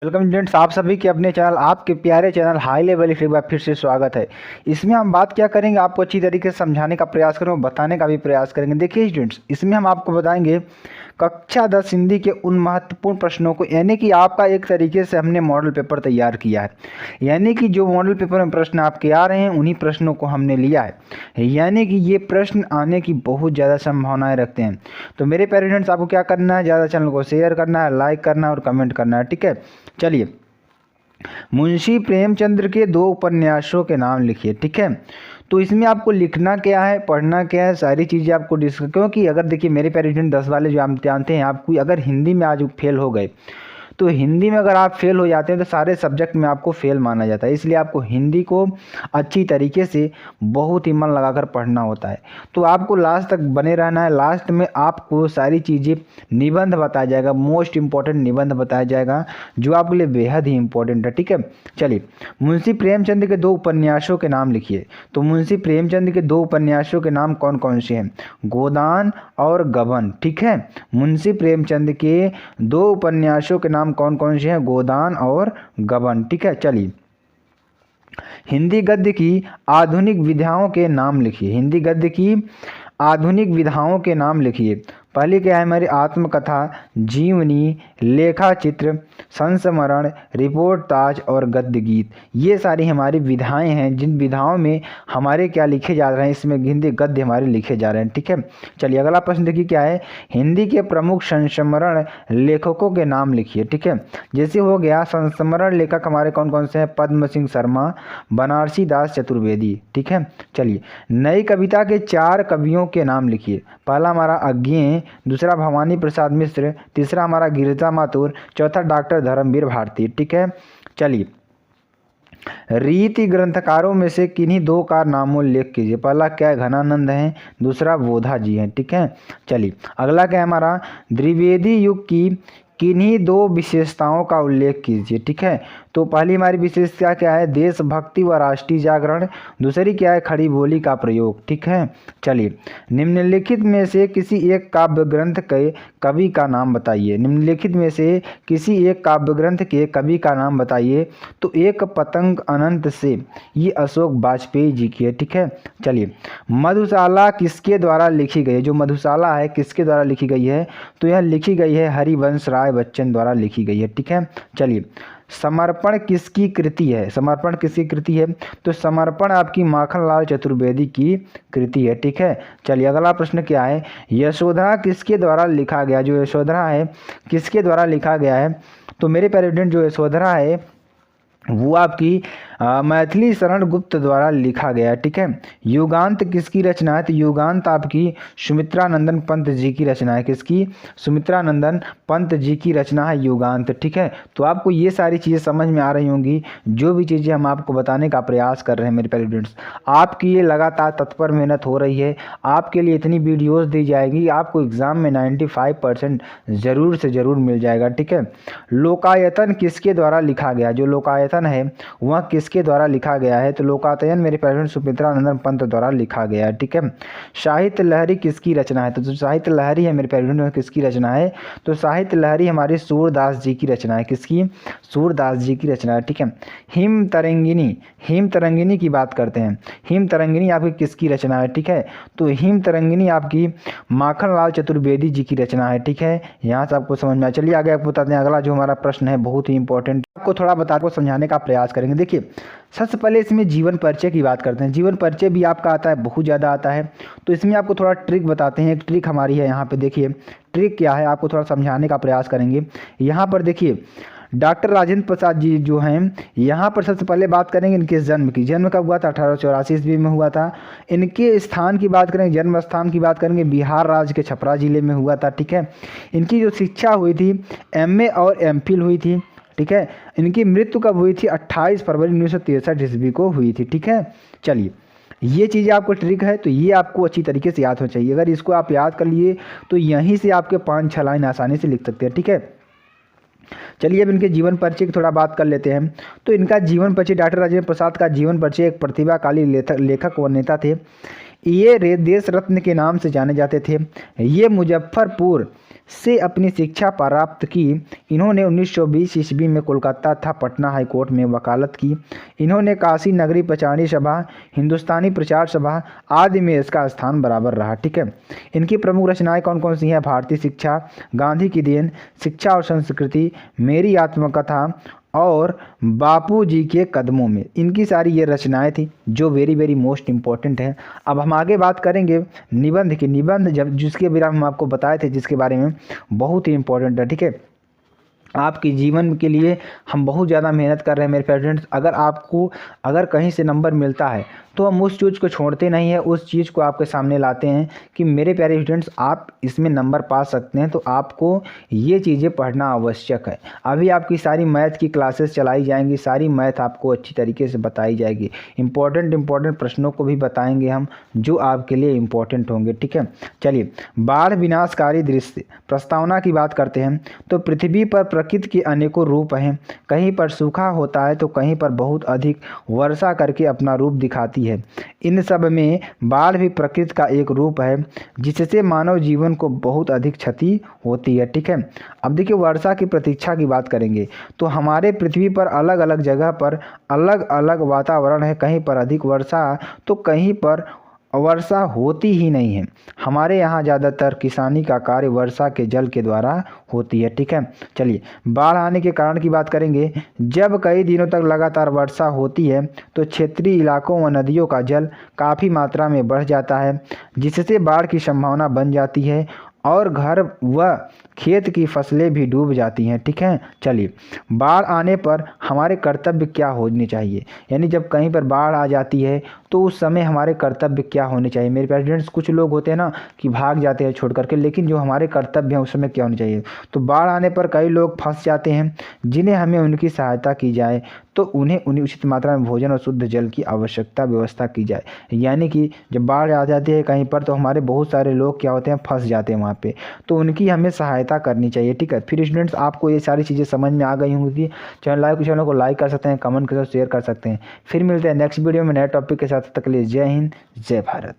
Welcome students, आप सभी के अपने चैनल आपके प्यारे चैनल हाई लेवल एक बार फिर से स्वागत है। इसमें हम बात क्या करेंगे, आपको अच्छी तरीके से समझाने का प्रयास करेंगे, बताने का भी प्रयास करेंगे। देखिए स्टूडेंट्स, इसमें हम आपको बताएंगे कक्षा 10 हिंदी के उन महत्वपूर्ण प्रश्नों को, यानी कि आपका एक तरीके से हमने मॉडल पेपर तैयार किया है। यानी कि जो मॉडल पेपर में प्रश्न आपके आ रहे हैं उन्हीं प्रश्नों को हमने लिया है। यानी कि ये प्रश्न आने की बहुत ज़्यादा संभावनाएं रखते हैं। तो मेरे प्यारे स्टूडेंट्स, आपको क्या करना है, ज़्यादा चैनल को शेयर करना है, लाइक करना है और कमेंट करना है। ठीक है, चलिए। मुंशी प्रेमचंद्र के 2 उपन्यासों के नाम लिखिए। ठीक है, तो इसमें आपको लिखना क्या है, पढ़ना क्या है, सारी चीज़ें आपको डिस्कस, क्योंकि अगर देखिए मेरे प्यारे स्टूडेंट 10 वाले जो आप जानते हैं, आपको अगर हिंदी में आज फेल हो गए तो हिंदी में अगर आप फेल हो जाते हैं तो सारे सब्जेक्ट में आपको फेल माना जाता है। इसलिए आपको हिंदी को अच्छी तरीके से बहुत ही मन लगाकर पढ़ना होता है। तो आपको लास्ट तक बने रहना है। लास्ट में आपको सारी चीज़ें, निबंध बताया जाएगा, मोस्ट इंपॉर्टेंट निबंध बताया जाएगा जो आपके लिए बेहद ही इंपॉर्टेंट है। ठीक है, चलिए। मुंशी प्रेमचंद के 2 उपन्यासों के नाम लिखिए। तो मुंशी प्रेमचंद के 2 उपन्यासों के नाम कौन कौन से हैं? गोदान और गबन। ठीक है, मुंशी प्रेमचंद के 2 उपन्यासों के नाम कौन कौन से हैं? गोदान और गबन। ठीक है, चलिए। हिंदी गद्य की आधुनिक विधाओं के नाम लिखिए। हिंदी गद्य की आधुनिक विधाओं के नाम लिखिए। पहली क्या है हमारी? आत्मकथा, जीवनी, लेखा चित्र, संस्मरण, रिपोर्ट ताज और गद्य गीत। ये सारी हमारी विधाएं हैं जिन विधाओं में हमारे क्या लिखे जा रहे हैं, इसमें हिंदी गद्य हमारे लिखे जा रहे हैं। ठीक है, चलिए अगला प्रश्न देखिए क्या है। हिंदी के प्रमुख संस्मरण लेखकों के नाम लिखिए। ठीक है, जैसे हो गया संस्मरण लेखक हमारे कौन कौन से हैं? पद्म सिंह शर्मा, बनारसी दास चतुर्वेदी। ठीक है, चलिए। नई कविता के 4 कवियों के नाम लिखिए। पहला हमारा अज्ञेय, दूसरा भवानी प्रसाद मिश्र, तीसरा हमारा गिरिजा माथुर, चौथा डॉक्टर धर्मवीर भारती। ठीक है, चलिए। रीति ग्रंथकारों में से किन्हीं 2 का नामोल्लेख कीजिए। पहला क्या है? घनानंद हैं, दूसरा बोधा जी हैं। ठीक है, चलिए। अगला क्या है हमारा? द्विवेदी युग की किन्हीं 2 विशेषताओं का उल्लेख कीजिए। ठीक है, तो पहली हमारी विशेषता क्या है? देशभक्ति व राष्ट्रीय जागरण। दूसरी क्या है? खड़ी बोली का प्रयोग। ठीक है, चलिए। निम्नलिखित में से किसी एक काव्य ग्रंथ के कवि का नाम बताइए। निम्नलिखित में से किसी एक काव्य ग्रंथ के कवि का नाम बताइए। तो एक पतंग अनंत से, ये अशोक वाजपेयी जी की है। ठीक है, चलिए। मधुशाला किसके द्वारा लिखी गई है? जो मधुशाला है किसके द्वारा लिखी गई है? तो यह लिखी गई है हरिवंश राय बच्चन द्वारा लिखी गई है। ठीक है, चलिए। समर्पण किसकी कृति है? समर्पण किसकी कृति है? तो समर्पण आपकी माखनलाल चतुर्वेदी की कृति है। ठीक है, चलिए। अगला प्रश्न क्या है? यशोधरा किसके द्वारा लिखा गया? जो यशोधरा है किसके द्वारा लिखा गया है? तो मेरे प्यारे स्टूडेंट, जो यशोधरा है वो आपकी मैथिली शरण गुप्त द्वारा लिखा गया है। ठीक है, युगांत किसकी रचना है? तो युगांत आपकी सुमित्रा नंदन पंत जी की रचना है। किसकी? सुमित्रा नंदन पंत जी की रचना है युगांत। ठीक है, तो आपको ये सारी चीज़ें समझ में आ रही होंगी, जो भी चीज़ें हम आपको बताने का प्रयास कर रहे हैं मेरे प्यारे स्टूडेंट्स। आपकी ये लगातार तत्पर मेहनत हो रही है, आपके लिए इतनी वीडियोज़ दी जाएगी, आपको एग्ज़ाम में 95% ज़रूर से ज़रूर मिल जाएगा। ठीक है, लोकायतन किसके द्वारा लिखा गया? जो लोकायतन है वह किसके द्वारा लिखा गया है? तो लोकायतन मेरे प्यारे सुमित्रा नंदन पंत द्वारा लिखा गया है। ठीक है, साहित्य लहरी किसकी रचना है? तो जो साहित्य लहरी है मेरे प्यारे किसकी रचना है? तो साहित्य लहरी हमारी सूरदास जी की रचना है। किसकी? सूरदास जी की रचना है। ठीक है, हिम तरंगिनी, हिम तरंगिनी की बात करते हैं। हिम तरंगिनी आपकी किसकी रचना है? ठीक है, तो हिम तरंगिनी आपकी माखनलाल चतुर्वेदी जी की रचना है। ठीक है, यहाँ से आपको समझ में आया। चलिए आगे आपको बताते हैं। अगला जो हमारा प्रश्न है बहुत ही इंपॉर्टेंट, आपको थोड़ा बताकर समझाने का प्रयास करेंगे। देखिए, सबसे पहले इसमें जीवन परिचय की बात करते हैं। जीवन परिचय भी आपका आता है, बहुत ज़्यादा आता है। तो इसमें आपको थोड़ा ट्रिक बताते हैं। एक ट्रिक हमारी है यहाँ पे, देखिए ट्रिक क्या है, आपको थोड़ा समझाने का प्रयास करेंगे। यहाँ पर देखिए, डॉक्टर राजेंद्र प्रसाद जी जो हैं, यहाँ पर सबसे पहले बात करेंगे इनके जन्म की। जन्म कब हुआ था? 1884 ईस्वी में हुआ था। इनके स्थान की बात करेंगे, जन्म स्थान की बात करेंगे, बिहार राज्य के छपरा जिले में हुआ था। ठीक है, इनकी जो शिक्षा हुई थी MA और MPhil हुई थी। ठीक है, इनकी मृत्यु कब हुई थी? 28 फरवरी 1963 ईस्वी को हुई थी। ठीक है, चलिए। ये चीज़ें आपको ट्रिक है, तो ये आपको अच्छी तरीके से याद होना चाहिए। अगर इसको आप याद कर लिए तो यहीं से आपके 5-6 लाइन आसानी से लिख सकते हैं। ठीक है, चलिए अब इनके जीवन परिचय की थोड़ा बात कर लेते हैं। तो इनका जीवन परिचय, डॉक्टर राजेंद्र प्रसाद का जीवन परिचय, एक प्रतिभाशाली लेखक व नेता थे। ये देश रत्न के नाम से जाने जाते थे। ये मुजफ्फरपुर से अपनी शिक्षा प्राप्त की। इन्होंने 1920 ईस्वी में कोलकाता तथा पटना हाई कोर्ट में वकालत की। इन्होंने काशी नगरी पचानी सभा, हिंदुस्तानी प्रचार सभा आदि में इसका स्थान बराबर रहा। ठीक है, इनकी प्रमुख रचनाएं कौन कौन सी हैं? भारतीय शिक्षा, गांधी की देन, शिक्षा और संस्कृति, मेरी आत्मकथा और बापूजी के कदमों में। इनकी सारी ये रचनाएं थी जो वेरी वेरी मोस्ट इम्पॉर्टेंट है। अब हम आगे बात करेंगे निबंध की। निबंध जब जिसके बारे में हम आपको बताए थे, जिसके बारे में बहुत ही इम्पोर्टेंट है। ठीक है, आपके जीवन के लिए हम बहुत ज़्यादा मेहनत कर रहे हैं मेरे फ्रेंड्स। अगर कहीं से नंबर मिलता है तो हम उस चीज़ को छोड़ते नहीं है, उस चीज़ को आपके सामने लाते हैं कि मेरे प्यारे स्टूडेंट्स आप इसमें नंबर पा सकते हैं, तो आपको ये चीज़ें पढ़ना आवश्यक है। अभी आपकी सारी मैथ की क्लासेस चलाई जाएंगी, सारी मैथ आपको अच्छी तरीके से बताई जाएगी। इंपॉर्टेंट प्रश्नों को भी बताएंगे हम जो आपके लिए इम्पोर्टेंट होंगे। ठीक है, चलिए बाढ़ विनाशकारी दृश्य प्रस्तावना की बात करते हैं। तो पृथ्वी पर प्रकृति के अनेकों रूप हैं। कहीं पर सूखा होता है तो कहीं पर बहुत अधिक वर्षा करके अपना रूप दिखाती है। इन सब में बाढ़ भी प्रकृति का एक रूप है जिससे मानव जीवन को बहुत अधिक क्षति होती है। ठीक है, अब देखिए वर्षा की प्रतीक्षा की बात करेंगे तो हमारे पृथ्वी पर अलग अलग जगह पर अलग अलग वातावरण है। कहीं पर अधिक वर्षा तो कहीं पर वर्षा होती ही नहीं है। हमारे यहाँ ज़्यादातर किसानी का कार्य वर्षा के जल के द्वारा होती है। ठीक है, चलिए बाढ़ आने के कारण की बात करेंगे। जब कई दिनों तक लगातार वर्षा होती है तो क्षेत्रीय इलाकों व नदियों का जल काफ़ी मात्रा में बढ़ जाता है जिससे बाढ़ की संभावना बन जाती है और घर व खेत की फसलें भी डूब जाती हैं। ठीक है, चलिए बाढ़ आने पर हमारे कर्तव्य क्या होने चाहिए, यानी जब कहीं पर बाढ़ आ जाती है तो उस समय हमारे कर्तव्य क्या होने चाहिए। मेरे पेरेंट्स कुछ लोग होते हैं ना कि भाग जाते हैं छोड़ करके, लेकिन जो हमारे कर्तव्य हैं उस समय क्या होने चाहिए। तो बाढ़ आने पर कई लोग फंस जाते हैं जिन्हें हमें उनकी सहायता की जाए, तो उन्हें उचित मात्रा में भोजन और शुद्ध जल की आवश्यकता व्यवस्था की जाए। यानी कि जब बाढ़ आ जाती है कहीं पर तो हमारे बहुत सारे लोग क्या होते हैं, फंस जाते हैं वहाँ पे, तो उनकी हमें सहायता करनी चाहिए। ठीक है, फिर स्टूडेंट्स आपको ये सारी चीज़ें समझ में आ गई होंगी। चैनल को लाइक कर सकते हैं, कमेंट कर सकते हैं, शेयर कर सकते हैं। फिर मिलते हैं नेक्स्ट वीडियो में नए टॉपिक के साथ। तक के लिए जय हिंद, जय भारत।